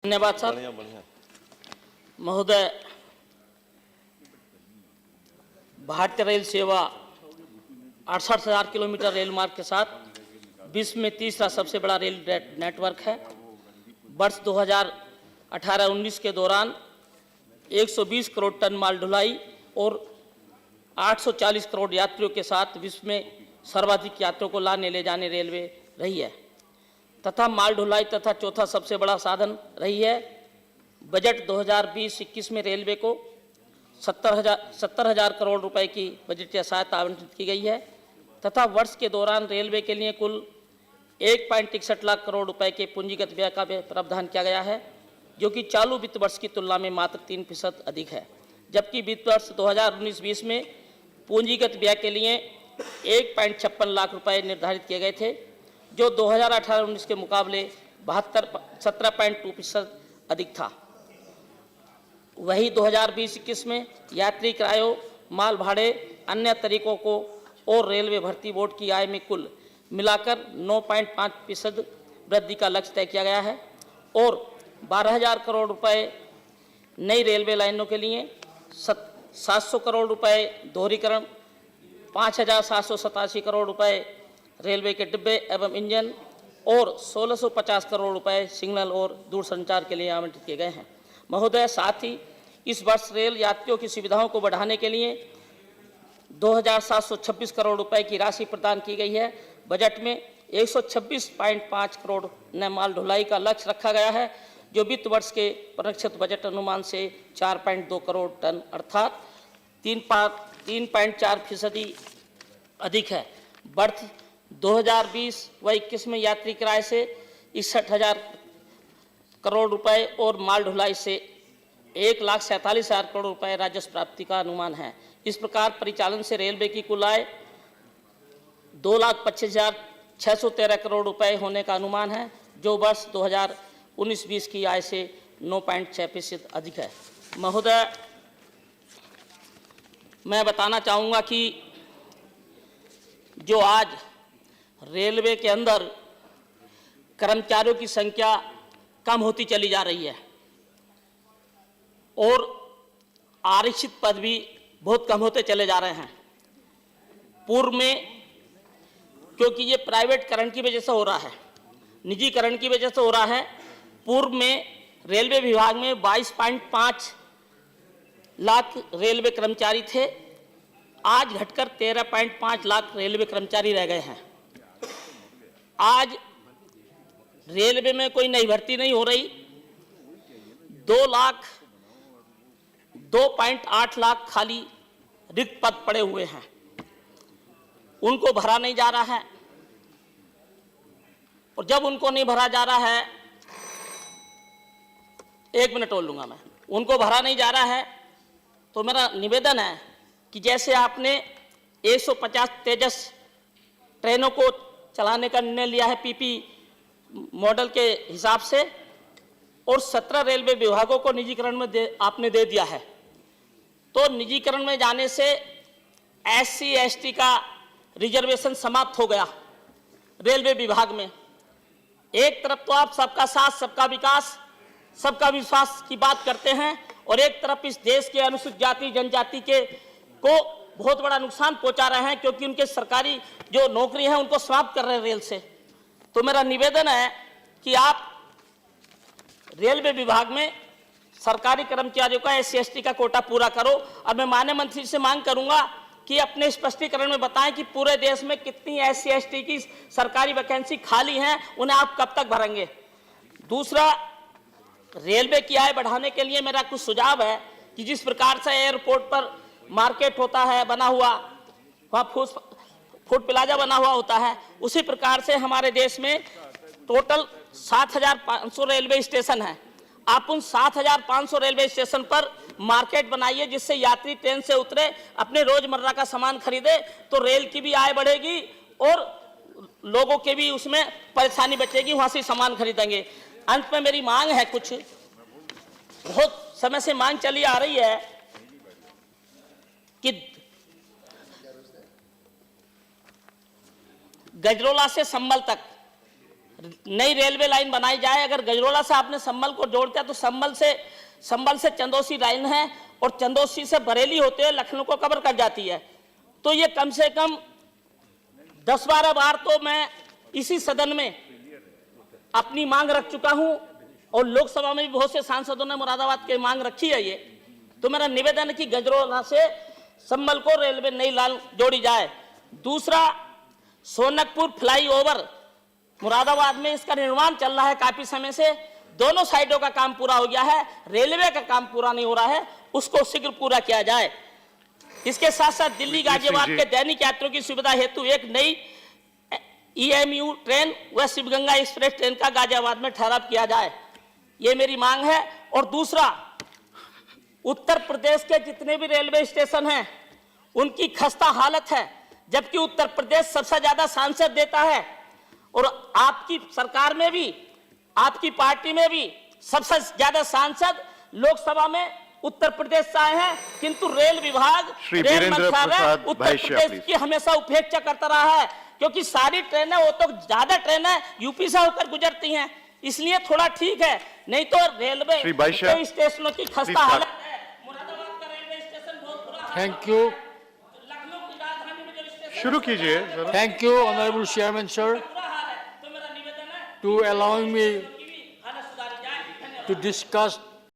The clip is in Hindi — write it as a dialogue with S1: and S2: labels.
S1: धन्यवाद सर। महोदय, भारतीय रेल सेवा 68,000 किलोमीटर रेल मार्ग के साथ विश्व में तीसरा सबसे बड़ा रेल नेटवर्क है। वर्ष 2018-19 के दौरान 120 करोड़ टन माल ढुलाई और 840 करोड़ यात्रियों के साथ विश्व में सर्वाधिक यात्रियों को लाने ले जाने रेलवे रही है तथा माल ढुलाई तथा चौथा सबसे बड़ा साधन रही है। बजट 2020-21 में रेलवे को 70,000 करोड़ रुपए की बजटीय सहायता आवंटित की गई है तथा वर्ष के दौरान रेलवे के लिए कुल 1.61 लाख करोड़ रुपए के पूंजीगत व्यय का प्रावधान किया गया है, जो कि चालू वित्त वर्ष की तुलना में मात्र 3% अधिक है। जबकि वित्त वर्ष 2019-20 में पूंजीगत व्यय के लिए 1.56 लाख रुपए निर्धारित किए गए थे, जो 2018-19 के मुकाबले 17.2% अधिक था। वही 2020-21 में यात्री किरायों, माल भाड़े, अन्य तरीकों को और रेलवे भर्ती बोर्ड की आय में कुल मिलाकर 9.5% वृद्धि का लक्ष्य तय किया गया है और 12,000 करोड़ रुपए नई रेलवे लाइनों के लिए, 700 करोड़ रुपए दोहरीकरण, 5,787 करोड़ रुपए रेलवे के डिब्बे एवं इंजन और 1,650 करोड़ रुपए सिग्नल और दूरसंचार के लिए आवंटित किए गए हैं। महोदय, साथ ही इस वर्ष रेल यात्रियों की सुविधाओं को बढ़ाने के लिए 2,726 करोड़ रुपए की राशि प्रदान की गई है। बजट में 126.5 करोड़ नए माल ढुलाई का लक्ष्य रखा गया है, जो वित्त वर्ष के प्रक्षिप्त बजट अनुमान से 4.2 करोड़ टन अर्थात 3.4% अधिक है। वर्ष 2020-21 में यात्री किराए से 61,000 करोड़ रुपए और माल ढुलाई से 1,47,000 करोड़ रुपए राजस्व प्राप्ति का अनुमान है। इस प्रकार परिचालन से रेलवे की कुल आय 2,25,613 करोड़ रुपए होने का अनुमान है, जो वर्ष 2019-20 की आय से 9.6% अधिक है। महोदय, मैं बताना चाहूँगा कि जो आज रेलवे के अंदर कर्मचारियों की संख्या कम होती चली जा रही है और आरक्षित पद भी बहुत कम होते चले जा रहे हैं। पूर्व में, क्योंकि ये प्राइवेटकरण की वजह से हो रहा है, निजीकरण की वजह से हो रहा है, पूर्व में रेलवे विभाग में 22.5 लाख रेलवे कर्मचारी थे, आज घटकर 13.5 लाख रेलवे कर्मचारी रह गए हैं। आज रेलवे में कोई नई भर्ती नहीं हो रही। 2.8 लाख खाली रिक्त पद पड़े हुए हैं, उनको भरा नहीं जा रहा है और जब उनको नहीं भरा जा रहा है, 1 मिनट और लूंगा मैं, उनको भरा नहीं जा रहा है तो मेरा निवेदन है कि जैसे आपने 150 तेजस ट्रेनों को चलाने का निर्णय लिया है पीपी मॉडल के हिसाब से और 17 रेलवे विभागों को निजीकरण में आपने दे दिया है, तो निजीकरण में जाने से SC ST का रिजर्वेशन समाप्त हो गया रेलवे विभाग में। एक तरफ तो आप सबका साथ, सबका विकास, सबका विश्वास की बात करते हैं और एक तरफ इस देश के अनुसूचित जाति जनजाति के को बहुत बड़ा नुकसान पहुंचा रहे हैं, क्योंकि उनके सरकारी जो नौकरी है उनको समाप्त कर रहे हैं रेल से। तो मेरा निवेदन है कि आप रेलवे विभाग में सरकारी कर्मचारियों का SC ST का कोटा पूरा करो और मैं माननीय मंत्री से मांग करूंगा कि अपने स्पष्टीकरण में बताएं कि पूरे देश में कितनी SC ST की सरकारी वैकेंसी खाली हैं, उन्हें आप कब तक भरेंगे। दूसरा, रेलवे की आय बढ़ाने के लिए मेरा कुछ सुझाव है कि जिस प्रकार से एयरपोर्ट पर मार्केट होता है बना हुआ, वहाँ फूड प्लाजा बना हुआ होता है, उसी प्रकार से हमारे देश में टोटल 7,500 रेलवे स्टेशन हैं। आप उन 7,500 रेलवे स्टेशन पर मार्केट बनाइए, जिससे यात्री ट्रेन से उतरे, अपने रोजमर्रा का सामान खरीदे, तो रेल की भी आय बढ़ेगी और लोगों के भी उसमें परेशानी बचेगी, वहाँ से सामान खरीदेंगे। अंत में मेरी मांग है, कुछ बहुत समय से मांग चली आ रही है कि गजरोला से संभल तक नई रेलवे लाइन बनाई जाए। अगर गजरोला से आपने संभल को जोड़ते हैं तो संभल से चंदौसी लाइन है और चंदौसी से बरेली होते हुए लखनऊ को कवर कर जाती है। तो ये कम से कम 10-12 बार तो मैं इसी सदन में अपनी मांग रख चुका हूं और लोकसभा में भी बहुत से सांसदों ने मुरादाबाद की मांग रखी है। ये तो मेरा निवेदन है कि गजरोला से संभल को रेलवे नई लाइन जोड़ी जाए। दूसरा, सोनकपुर फ्लाईओवर मुरादाबाद में इसका निर्माण चल रहा है काफी समय से, दोनों साइडों का काम पूरा हो गया है, रेलवे का काम पूरा नहीं हो रहा है, उसको शीघ्र पूरा किया जाए। इसके साथ साथ दिल्ली गाजियाबाद के दैनिक यात्रियों की सुविधा हेतु एक नई EMU ट्रेन व शिवगंगा एक्सप्रेस ट्रेन का गाजियाबाद में ठहराव किया जाए, ये मेरी मांग है। और दूसरा, उत्तर प्रदेश के जितने भी रेलवे स्टेशन हैं उनकी खस्ता हालत है, जबकि उत्तर प्रदेश सबसे ज्यादा सांसद देता है और आपकी सरकार में भी, आपकी पार्टी में भी सबसे ज्यादा सांसद लोकसभा में उत्तर प्रदेश से आए हैं, किंतु रेल विभाग, रेल मंत्रालय उत्तर प्रदेश की हमेशा उपेक्षा करता रहा है, क्योंकि सारी ट्रेनें, वो तो ज्यादा ट्रेनें यूपी से होकर गुजरती हैं, इसलिए थोड़ा ठीक है, नहीं तो रेलवे स्टेशनों की खस्ता हालत है। मुरादाबाद का रेलवे स्टेशन बहुत बुरा है।
S2: Thank you.
S1: लखनऊ की राजधानी में जो स्टेशन
S3: शुरू कीजिए।
S2: Thank you, Honorable Chairman, sir,
S1: बुरा हाल है, तो मेरा निवेदन है
S2: to allowing me
S1: कि भी हालत सुधारी जाए। धन्यवाद।
S2: to discuss